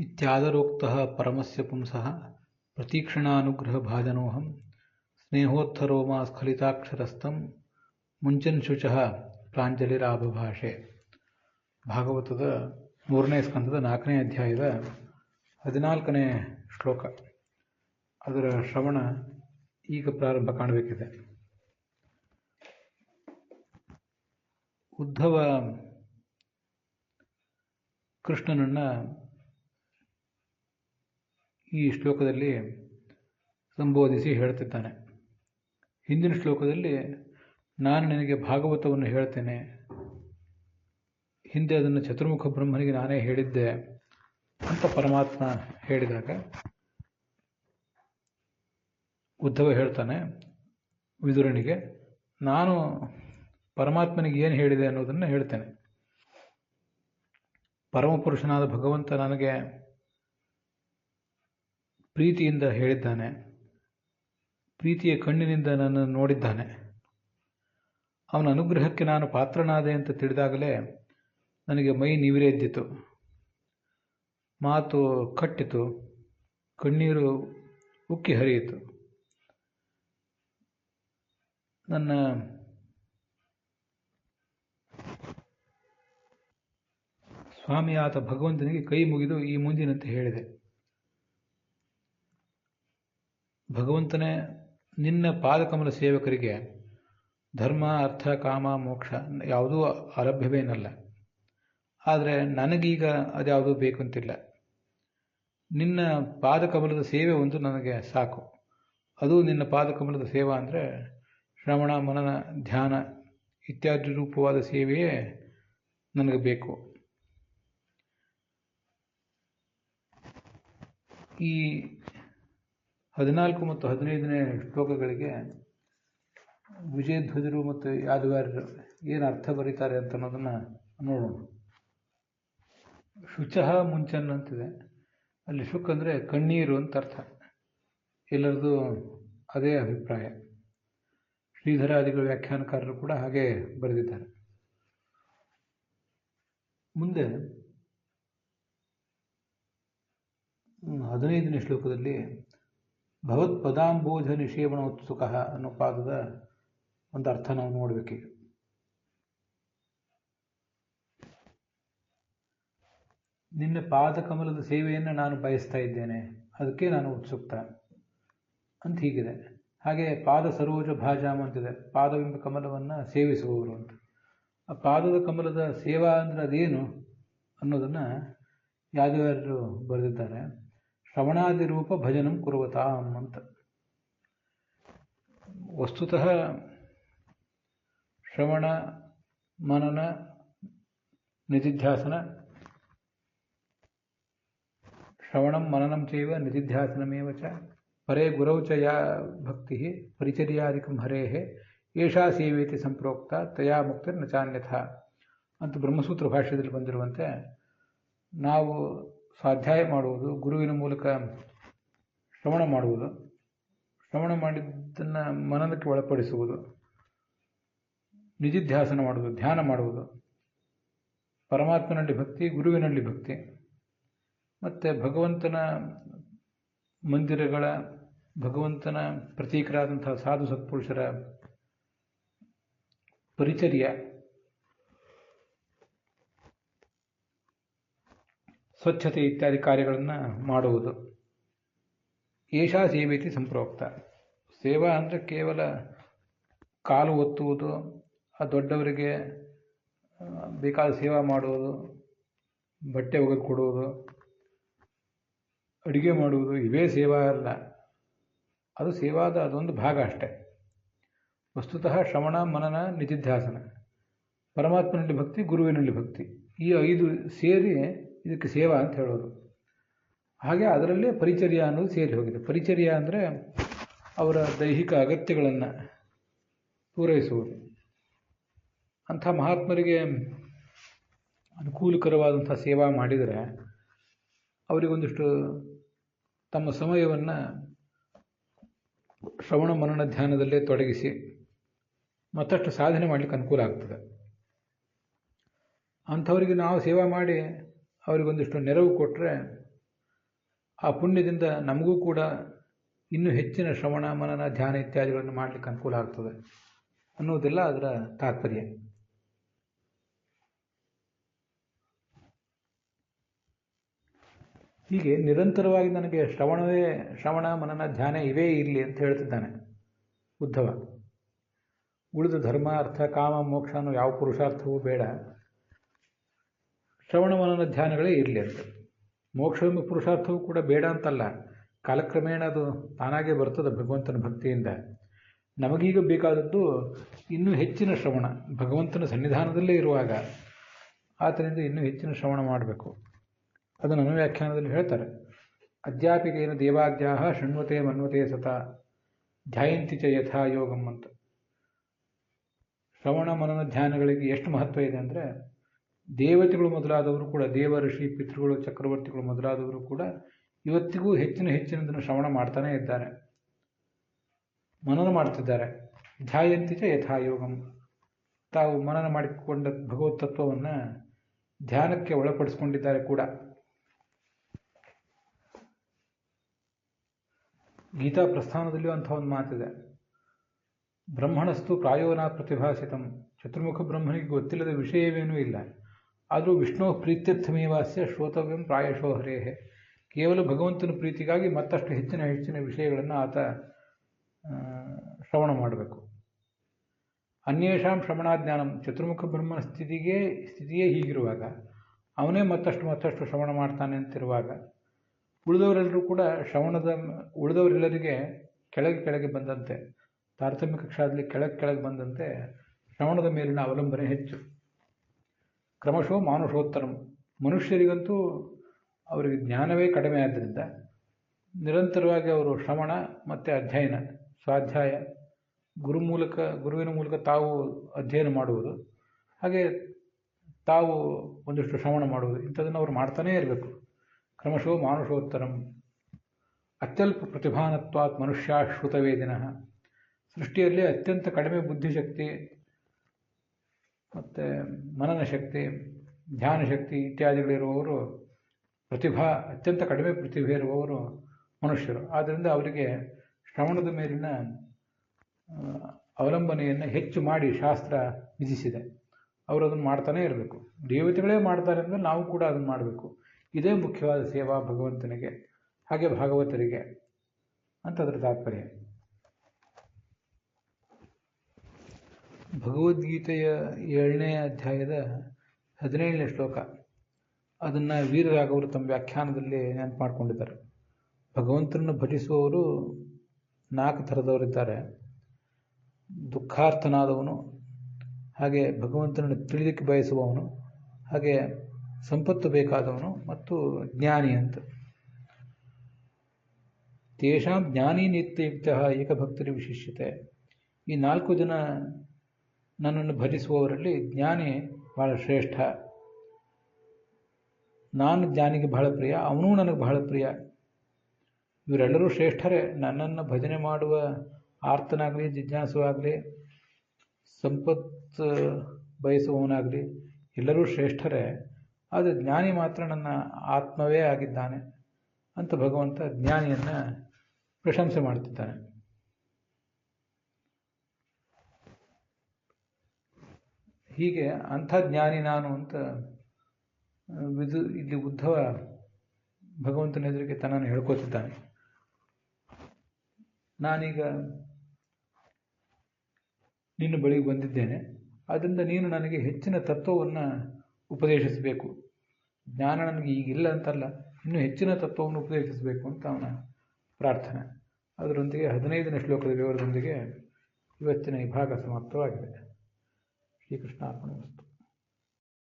ಇತ್ಯಾದರೋಕ್ತಃ ಪರಮಸ್ಯ ಪುಂಸಃ ಪ್ರತೀಕ್ಷಣಾನುಗ್ರಹಭಾಜನೋಹಂ ಸ್ನೇಹೋತ್ಥರೋಮಾ ಸ್ಖಲಿತಾಕ್ಷರಸ್ಥಂ ಮುಂಚನ್ ಶುಚಃ ಪ್ರಾಂಜಲಿರಾಬಭಾಷೆ. ಭಾಗವತದ 3ನೇ ಸ್ಕಂದದ 4ನೇ ಅಧ್ಯಾಯದ 14ನೇ ಶ್ಲೋಕ. ಅದರ ಶ್ರವಣ ಈಗ ಪ್ರಾರಂಭ ಕಾಣಬೇಕಿದೆ. ಉದ್ಧವ ಕೃಷ್ಣನನ್ನು ಈ ಶ್ಲೋಕದಲ್ಲಿ ಸಂಬೋಧಿಸಿ ಹೇಳ್ತಿದ್ದಾನೆ. ಹಿಂದಿನ ಶ್ಲೋಕದಲ್ಲಿ ನಾನು ನಿನಗೆ ಭಾಗವತವನ್ನು ಹೇಳ್ತೇನೆ, ಹಿಂದೆ ಅದನ್ನು ಚತುರ್ಮುಖ ಬ್ರಹ್ಮನಿಗೆ ನಾನೇ ಹೇಳಿದ್ದೆ ಅಂತ ಪರಮಾತ್ಮ ಹೇಳಿದಾಗ ಉದ್ಧವ ಹೇಳ್ತಾನೆ ವಿದುರನಿಗೆ, ನಾನು ಪರಮಾತ್ಮನಿಗೆ ಏನು ಹೇಳಿದೆ ಅನ್ನೋದನ್ನು ಹೇಳ್ತೇನೆ. ಪರಮಪುರುಷನಾದ ಭಗವಂತ ನನಗೆ ಪ್ರೀತಿಯಿಂದ ಹೇಳಿದ್ದಾನೆ, ಪ್ರೀತಿಯ ಕಣ್ಣಿನಿಂದ ನನ್ನನ್ನು ನೋಡಿದ್ದಾನೆ. ಅವನ ಅನುಗ್ರಹಕ್ಕೆ ನಾನು ಪಾತ್ರನಾದೆ ಅಂತ ತಿಳಿದಾಗಲೇ ನನಗೆ ಮೈ ನಿವಿರೆದ್ದಿತು, ಮಾತು ಕಟ್ಟಿತು, ಕಣ್ಣೀರು ಉಕ್ಕಿ ಹರಿಯಿತು. ನನ್ನ ಸ್ವಾಮಿಯಾದ ಭಗವಂತನಿಗೆ ಕೈ ಮುಗಿದು ಈ ಮುಂದಿನಂತೆ ಹೇಳಿದೆ, ಭಗವಂತನೇ, ನಿನ್ನ ಪಾದಕಮಲ ಸೇವಕರಿಗೆ ಧರ್ಮ, ಅರ್ಥ, ಕಾಮ, ಮೋಕ್ಷ ಯಾವುದೂ ಅಲಭ್ಯವೇನಲ್ಲ. ಆದರೆ ನನಗೀಗ ಅದ್ಯಾವುದೂ ಬೇಕಂತಿಲ್ಲ. ನಿನ್ನ ಪಾದಕಮಲದ ಸೇವೆ ಒಂದು ನನಗೆ ಸಾಕು. ಅದು ನಿನ್ನ ಪಾದಕಮಲದ ಸೇವಾ ಅಂದರೆ ಶ್ರವಣ, ಮನನ, ಧ್ಯಾನ ಇತ್ಯಾದಿ ರೂಪವಾದ ಸೇವೆಯೇ ನನಗೆ ಬೇಕು. ಈ 14 ಮತ್ತು 15ನೇ ಶ್ಲೋಕಗಳಿಗೆ ವಿಜಯಧ್ವಜರು ಮತ್ತು ಯಾದವಾರ್ಯರು ಏನು ಅರ್ಥ ಬರೀತಾರೆ ಅಂತ ಅನ್ನೋದನ್ನು ನೋಡೋಣ. ಶುಚಃ ಮುಂಚನ್ ಅಂತಿದೆ, ಅಲ್ಲಿ ಶುಕ್ ಅಂದರೆ ಕಣ್ಣೀರು ಅಂತ ಅರ್ಥ. ಎಲ್ಲರದು ಅದೇ ಅಭಿಪ್ರಾಯ. ಶ್ರೀಧರಾದಿಗಳ ವ್ಯಾಖ್ಯಾನಕಾರರು ಕೂಡ ಹಾಗೆ ಬರೆದಿದ್ದಾರೆ. ಮುಂದೆ 15ನೇ ಶ್ಲೋಕದಲ್ಲಿ ಭಗವತ್ಪದಾಂಬೋಧ ನಿಷೇವಣೋತ್ಸುಕ ಅನ್ನೋ ಪಾದದ ಒಂದು ಅರ್ಥ ನಾವು ನೋಡಬೇಕೀಗ. ನಿನ್ನ ಪಾದಕಮಲದ ಸೇವೆಯನ್ನು ನಾನು ಬಯಸ್ತಾ ಇದ್ದೇನೆ, ಅದಕ್ಕೆ ನಾನು ಉತ್ಸುಕ್ತ ಅಂತ ಹೀಗಿದೆ. ಹಾಗೆ ಪಾದ ಸರೋಜ ಭಾಜಾಮ ಅಂತಿದೆ, ಪಾದವೆಂಬ ಕಮಲವನ್ನು ಸೇವಿಸುವವರು ಅಂತ. ಆ ಪಾದದ ಕಮಲದ ಸೇವಾ ಅಂದರೆ ಅದೇನು ಅನ್ನೋದನ್ನು ಯಾದವಾರ್ಯರು ಬರೆದಿದ್ದಾರೆ. ಶ್ರವಣಾದಿ ರೂಪ ಭಜನಂ ಕುರುವತಾಂ ಅಂತ. ವಸ್ತುತಃ ಶ್ರವಣ, ಮನನ, ನಿಧಿಧ್ಯಾಸನ, ಶ್ರವಣಂ ಮನನಂ ಚೈವ ನಿಧಿಧ್ಯಾಸನಮೇವ ಚ ಪರೇ ಗುರೌ ಚ ಯಾ ಭಕ್ತಿ ಪರಿಚರ್ಯಾದಿಕಂ ಹರೇಃ ಏಷಾ ಸೇವೇತಿ ಸಂಪ್ರೋಕ್ತ ತಯಾ ಮುಕ್ತಿರ್ನ ಚಾನ್ಯಥಾ ಅಂತ ಬ್ರಹ್ಮಸೂತ್ರ ಭಾಷ್ಯದಲ್ಲಿ ಬಂದಿರುವಂತೆ, ನಾವು ಸ್ವಾಧ್ಯಾಯ ಮಾಡುವುದು, ಗುರುವಿನ ಮೂಲಕ ಶ್ರವಣ ಮಾಡುವುದು, ಶ್ರವಣ ಮಾಡಿದ್ದನ್ನು ಮನನಕ್ಕೆ ಒಳಪಡಿಸುವುದು, ನಿಧಿಧ್ಯಾಸನ ಮಾಡುವುದು, ಧ್ಯಾನ ಮಾಡುವುದು, ಪರಮಾತ್ಮನಲ್ಲಿ ಭಕ್ತಿ, ಗುರುವಿನಲ್ಲಿ ಭಕ್ತಿ, ಮತ್ತು ಭಗವಂತನ ಮಂದಿರಗಳ, ಭಗವಂತನ ಪ್ರತೀಕರಾದಂತಹ ಸಾಧು ಸತ್ಪುರುಷರ ಪರಿಚರ್ಯ, ಸ್ವಚ್ಛತೆ ಇತ್ಯಾದಿ ಕಾರ್ಯಗಳನ್ನು ಮಾಡುವುದು. ಏಷಾ ಸೇವೇತಿ ಸಂಪ್ರೋಕ್ತ. ಸೇವಾ ಅಂದರೆ ಕೇವಲ ಕಾಲು ಒತ್ತುವುದು, ಆ ದೊಡ್ಡವರಿಗೆ ಬೇಕಾದ ಸೇವಾ ಮಾಡುವುದು, ಬಟ್ಟೆ ಒಗೆದು ಕೊಡುವುದು, ಅಡುಗೆ ಮಾಡುವುದು, ಇವೇ ಸೇವಾ ಅಲ್ಲ. ಅದು ಸೇವಾದ ಅದೊಂದು ಭಾಗ ಅಷ್ಟೆ. ವಸ್ತುತಃ ಶ್ರವಣ, ಮನನ, ನಿಧಿಧ್ಯಾಸನ, ಪರಮಾತ್ಮನಲ್ಲಿ ಭಕ್ತಿ, ಗುರುವಿನಲ್ಲಿ ಭಕ್ತಿ, ಈ 5 ಸೇರಿ ಇದಕ್ಕೆ ಸೇವಾ ಅಂತ ಹೇಳೋದು. ಹಾಗೆ ಅದರಲ್ಲೇ ಪರಿಚರ್ಯ ಅನ್ನೋದು ಸೇರಿ ಹೋಗಿದೆ. ಪರಿಚರ್ಯ ಅಂದರೆ ಅವರ ದೈಹಿಕ ಅಗತ್ಯಗಳನ್ನು ಪೂರೈಸುವುದು. ಅಂಥ ಮಹಾತ್ಮರಿಗೆ ಅನುಕೂಲಕರವಾದಂಥ ಸೇವಾ ಮಾಡಿದರೆ ಅವರಿಗೊಂದಿಷ್ಟು ತಮ್ಮ ಸಮಯವನ್ನು ಶ್ರವಣ ಮನನ ಧ್ಯಾನದಲ್ಲೇ ತೊಡಗಿಸಿ ಮತ್ತಷ್ಟು ಸಾಧನೆ ಮಾಡಲಿಕ್ಕೆ ಅನುಕೂಲ ಆಗ್ತದೆ. ಅಂಥವರಿಗೆ ನಾವು ಸೇವಾ ಮಾಡಿ ಅವರಿಗೊಂದಿಷ್ಟು ನೆರವು ಕೊಟ್ಟರೆ ಆ ಪುಣ್ಯದಿಂದ ನಮಗೂ ಕೂಡ ಇನ್ನೂ ಹೆಚ್ಚಿನ ಶ್ರವಣ ಮನನ ಧ್ಯಾನ ಇತ್ಯಾದಿಗಳನ್ನು ಮಾಡಲಿಕ್ಕೆ ಅನುಕೂಲ ಆಗ್ತದೆ ಅನ್ನೋದೆಲ್ಲ ಅದರ ತಾತ್ಪರ್ಯ. ಹೀಗೆ ನಿರಂತರವಾಗಿ ನನಗೆ ಶ್ರವಣ ಮನನ ಧ್ಯಾನ ಇವೇ ಇರಲಿ ಅಂತ ಹೇಳ್ತಿದ್ದಾನೆ ಉದ್ಧವ. ಉಳಿದ ಧರ್ಮ ಅರ್ಥ ಕಾಮ ಮೋಕ್ಷ ಅನ್ನೋ ಯಾವ ಪುರುಷಾರ್ಥವೂ ಬೇಡ, ಶ್ರವಣ ಮನನ ಧ್ಯಾನಗಳೇ ಇರಲಿ ಅಂತ. ಮೋಕ್ಷವೆಂಬ ಪುರುಷಾರ್ಥವೂ ಕೂಡ ಬೇಡ ಅಂತಲ್ಲ, ಕಾಲಕ್ರಮೇಣ ಅದು ತಾನಾಗೇ ಬರ್ತದೆ ಭಗವಂತನ ಭಕ್ತಿಯಿಂದ. ನಮಗೀಗ ಬೇಕಾದದ್ದು ಇನ್ನೂ ಹೆಚ್ಚಿನ ಶ್ರವಣ, ಭಗವಂತನ ಸನ್ನಿಧಾನದಲ್ಲೇ ಇರುವಾಗ ಆತನಿಂದ ಇನ್ನೂ ಹೆಚ್ಚಿನ ಶ್ರವಣ ಮಾಡಬೇಕು. ಅದನ್ನು ಅನುವ್ಯಾಖ್ಯಾನದಲ್ಲಿ ಹೇಳ್ತಾರೆ. ಅಧ್ಯಾಪಿಕೇನ ದೇವಾದ್ಯಾಹ ಶೃಣ್ವತೆ ಮನ್ವತೆ ಸತಾ ಧ್ಯಾಯಂತಿ ಚ ಯಥಾ ಯೋಗಂ ಅಂತ. ಶ್ರವಣ ಮನನ ಧ್ಯಾನಗಳಿಗೆ ಎಷ್ಟು ಮಹತ್ವ ಇದೆ ಅಂದರೆ, ದೇವತೆಗಳು ಮೊದಲಾದವರು ಕೂಡ, ದೇವ ಋಷಿ ಪಿತೃಗಳು ಚಕ್ರವರ್ತಿಗಳು ಮೊದಲಾದವರು ಕೂಡ ಇವತ್ತಿಗೂ ಹೆಚ್ಚಿನದನ್ನು ಶ್ರವಣ ಮಾಡ್ತಾನೇ ಇದ್ದಾರೆ, ಮನನ ಮಾಡ್ತಿದ್ದಾರೆ. ಧ್ಯಾಯಂತಿ ಚ ಯಥಾ ಯೋಗಂ, ತಾವು ಮನನ ಮಾಡಿಕೊಂಡ ಭಗವತ್ ತತ್ವವನ್ನು ಧ್ಯಾನಕ್ಕೆ ಒಳಪಡಿಸಿಕೊಂಡಿದ್ದಾರೆ ಕೂಡ. ಗೀತಾ ಪ್ರಸ್ಥಾನದಲ್ಲಿಯೂ ಅಂಥ ಒಂದು ಮಾತಿದೆ. ಬ್ರಹ್ಮಣಸ್ತು ಪ್ರಾಯೋನ ಪ್ರತಿಭಾಸಿತಂ. ಚತುರ್ಮುಖ ಬ್ರಹ್ಮನಿಗೆ ಗೊತ್ತಿಲ್ಲದ ವಿಷಯವೇನೂ ಇಲ್ಲ, ಆದರೂ ವಿಷ್ಣು ಪ್ರೀತ್ಯರ್ಥಮೇವಾಸ್ಯ ಶ್ರೋತವ್ಯಂ ಪ್ರಾಯಶೋ ಹರೇಹೆ. ಕೇವಲ ಭಗವಂತನ ಪ್ರೀತಿಗಾಗಿ ಮತ್ತಷ್ಟು ಹೆಚ್ಚಿನ ವಿಷಯಗಳನ್ನು ಆತ ಶ್ರವಣ ಮಾಡಬೇಕು. ಅನ್ಯೇಷಾಂ ಶ್ರವಣಾಜ್ಞಾನಂ. ಚತುರ್ಮುಖ ಬ್ರಹ್ಮನ ಸ್ಥಿತಿಯೇ ಹೀಗಿರುವಾಗ ಅವನೇ ಮತ್ತಷ್ಟು ಶ್ರವಣ ಮಾಡ್ತಾನೆ ಅಂತಿರುವಾಗ ಉಳಿದವರೆಲ್ಲರೂ ಕೂಡ ಉಳಿದವರೆಲ್ಲರಿಗೆ ಕೆಳಗೆ ಬಂದಂತೆ, ತಾರತಮ್ಯ ಕಕ್ಷಾದಲ್ಲಿ ಕೆಳಗೆ ಬಂದಂತೆ ಶ್ರವಣದ ಮೇಲಿನ ಅವಲಂಬನೆ ಹೆಚ್ಚು. ಕ್ರಮಶಃ ಮಾನುಷೋತ್ತರಂ. ಮನುಷ್ಯರಿಗಂತೂ ಅವರಿಗೆ ಜ್ಞಾನವೇ ಕಡಿಮೆ ಆದ್ದರಿಂದ ನಿರಂತರವಾಗಿ ಅವರು ಶ್ರವಣ ಮತ್ತು ಅಧ್ಯಯನ, ಸ್ವಾಧ್ಯಾಯ, ಗುರುವಿನ ಮೂಲಕ ತಾವು ಅಧ್ಯಯನ ಮಾಡುವುದು, ಹಾಗೆ ತಾವು ಒಂದಿಷ್ಟು ಶ್ರವಣ ಮಾಡುವುದು, ಇಂಥದನ್ನು ಅವರು ಮಾಡ್ತಾನೇ ಇರಬೇಕು. ಕ್ರಮಶಃ ಮಾನುಷೋತ್ತರಂ. ಅತ್ಯಲ್ಪ ಪ್ರತಿಭಾನತ್ವಾತ್ ಮನುಷ್ಯ ಶ್ರುತವೇದಿನಃ. ಸೃಷ್ಟಿಯಲ್ಲಿ ಅತ್ಯಂತ ಕಡಿಮೆ ಬುದ್ಧಿಶಕ್ತಿ ಮತ್ತು ಮನನ ಶಕ್ತಿ, ಧ್ಯಾನ ಶಕ್ತಿ ಇತ್ಯಾದಿಗಳಿರುವವರು, ಅತ್ಯಂತ ಕಡಿಮೆ ಪ್ರತಿಭೆ ಇರುವವರು ಮನುಷ್ಯರು. ಆದ್ದರಿಂದ ಅವರಿಗೆ ಶ್ರವಣದ ಮೇಲಿನ ಅವಲಂಬನೆಯನ್ನು ಹೆಚ್ಚು ಮಾಡಿ ಶಾಸ್ತ್ರ ವಿಧಿಸಿದೆ. ಅವರು ಅದನ್ನು ಮಾಡ್ತಾನೇ ಇರಬೇಕು. ದೇವತೆಗಳೇ ಮಾಡ್ತಾರೆ ಅಂದರೆ ನಾವು ಕೂಡ ಅದನ್ನು ಮಾಡಬೇಕು. ಇದೇ ಮುಖ್ಯವಾದ ಸೇವಾ ಭಗವಂತನಿಗೆ, ಹಾಗೆ ಭಾಗವತರಿಗೆ ಅಂತ ಅದರ ತಾತ್ಪರ್ಯ. ಭಗವದ್ಗೀತೆಯ 7ನೇ ಅಧ್ಯಾಯದ 17ನೇ ಶ್ಲೋಕ, ಅದನ್ನು ವೀರರಾಘವರು ತಮ್ಮ ವ್ಯಾಖ್ಯಾನದಲ್ಲಿ ನೆನಪು ಮಾಡಿಕೊಂಡಿದ್ದಾರೆ. ಭಗವಂತನನ್ನು ಭಜಿಸುವವರು 4 ಥರದವರಿದ್ದಾರೆ. ದುಃಖಾರ್ಥನಾದವನು, ಹಾಗೆ ಭಗವಂತನನ್ನು ತಿಳಿಲಿಕ್ಕೆ ಬಯಸುವವನು, ಹಾಗೆ ಸಂಪತ್ತು ಬೇಕಾದವನು ಮತ್ತು ಜ್ಞಾನಿ ಅಂತ. ತೇಷಾಂ ಜ್ಞಾನಿ ನಿತ್ಯಯುಕ್ತ ಏಕಭಕ್ತರಿ ವಿಶಿಷ್ಯತೆ. ಈ 4 ಜನ ನನ್ನನ್ನು ಭಜಿಸುವವರಲ್ಲಿ ಜ್ಞಾನಿ ಬಹಳ ಶ್ರೇಷ್ಠ. ನಾನು ಜ್ಞಾನಿಗೆ ಬಹಳ ಪ್ರಿಯ, ಅವನೂ ನನಗೆ ಬಹಳ ಪ್ರಿಯ. ಇವರೆಲ್ಲರೂ ಶ್ರೇಷ್ಠರೇ. ನನ್ನನ್ನು ಭಜನೆ ಮಾಡುವ ಆರ್ತನಾಗಲಿ, ಜಿಜ್ಞಾಸುವಾಗಲಿ, ಸಂಪತ್ತು ಬಯಸುವವನಾಗಲಿ ಎಲ್ಲರೂ ಶ್ರೇಷ್ಠರೇ. ಆದರೆ ಜ್ಞಾನಿ ಮಾತ್ರ ನನ್ನ ಆತ್ಮವೇ ಆಗಿದ್ದಾನೆ ಅಂತ ಭಗವಂತ ಜ್ಞಾನಿಯನ್ನು ಪ್ರಶಂಸೆ ಮಾಡ್ತಿದ್ದಾನೆ. ಹೀಗೆ ಅಂಥ ಜ್ಞಾನಿ ನಾನು ಅಂತ ಇಲ್ಲಿ ಉದ್ಧವ ಭಗವಂತನ ಎದುರಿಗೆ ತನ್ನನ್ನು ಹೇಳ್ಕೊತಿದ್ದಾನೆ. ನಾನೀಗ ನಿನ್ನ ಬಳಿಗೆ ಬಂದಿದ್ದೇನೆ, ಆದ್ದರಿಂದ ನೀನು ನನಗೆ ಹೆಚ್ಚಿನ ತತ್ವವನ್ನು ಉಪದೇಶಿಸಬೇಕು. ಜ್ಞಾನ ನನಗೆ ಈಗಿಲ್ಲ ಅಂತಲ್ಲ, ಇನ್ನೂ ಹೆಚ್ಚಿನ ತತ್ವವನ್ನು ಉಪದೇಶಿಸಬೇಕು ಅಂತ ಅವನ ಪ್ರಾರ್ಥನೆ. ಅದರೊಂದಿಗೆ 15ನೇ ಶ್ಲೋಕದ ವಿವರದೊಂದಿಗೆ ಇವತ್ತಿನ ಈ ಭಾಗ ಸಮಾಪ್ತವಾಗಿದೆ. ಶ್ರೀಕೃಷ್ಣ ಅರ್ಪಣಮಸ್ತು.